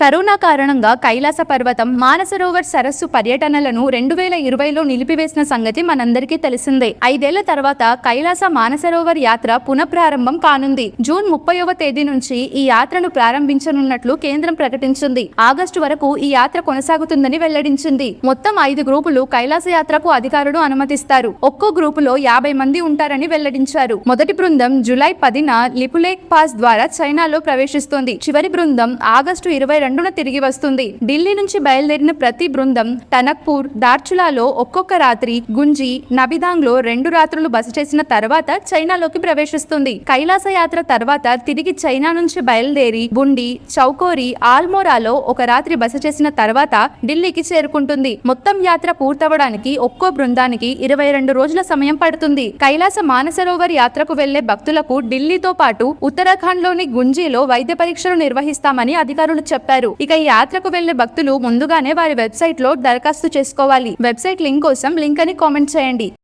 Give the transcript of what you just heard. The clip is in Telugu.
కరోనా కారణంగా కైలాస పర్వతం, మానసరోవర్ సరస్సు పర్యటనలను 2020లో నిలిపివేసిన సంగతి మనందరికీ తెలిసిందే. 5 ఏళ్ల తర్వాత కైలాస మానసరోవర్ యాత్ర పునఃప్రారంభం కానుంది. జూన్ 30వ తేదీ నుంచి ఈ యాత్రను ప్రారంభించనున్నట్లు కేంద్రం ప్రకటించింది. ఆగస్టు వరకు ఈ యాత్ర కొనసాగుతుందని వెల్లడించింది. మొత్తం 5 గ్రూపులు కైలాస యాత్రకు అధికారులు అనుమతిస్తారు. ఒక్కో గ్రూపులో 50 మంది ఉంటారని వెల్లడించారు. మొదటి బృందం జూలై 10న లిపులేక్ పాస్ ద్వారా చైనాలో ప్రవేశిస్తుంది. చివరి బృందం ఆగస్టు 22న తిరిగి వస్తుంది. ఢిల్లీ నుంచి బయలుదేరిన ప్రతి బృందం టనక్పూర్, దార్చులాలో ఒక్కొక్క రాత్రి, గుంజి, నబిదాంగ్లో 2 రాత్రులు బస చేసిన తర్వాత చైనాలోకి ప్రవేశిస్తుంది. కైలాస యాత్ర తర్వాత తిరిగి చైనా నుంచి బయలుదేరి బుండి, చౌకోరి, ఆల్మోరాలో ఒక రాత్రి బస చేసిన తర్వాత ఢిల్లీకి చేరుకుంటుంది. మొత్తం యాత్ర పూర్తవడానికి ఒక్కో బృందానికి 22 రోజుల సమయం పడుతుంది. కైలాస మానసరోవర్ యాత్రకు వెళ్లే భక్తులకు ఢిల్లీతో పాటు ఉత్తరాఖండ్ లోని గుంజీలో వైద్య పరీక్షలు నిర్వహిస్తామని అధికారులు చెప్పారు. ఇక ఈ యాత్రకు వెళ్లే భక్తులు ముందుగానే వారి వెబ్సైట్ లో దరఖాస్తు చేసుకోవాలి. వెబ్సైట్ లింక్ కోసం లింక్ అని కామెంట్ చేయండి.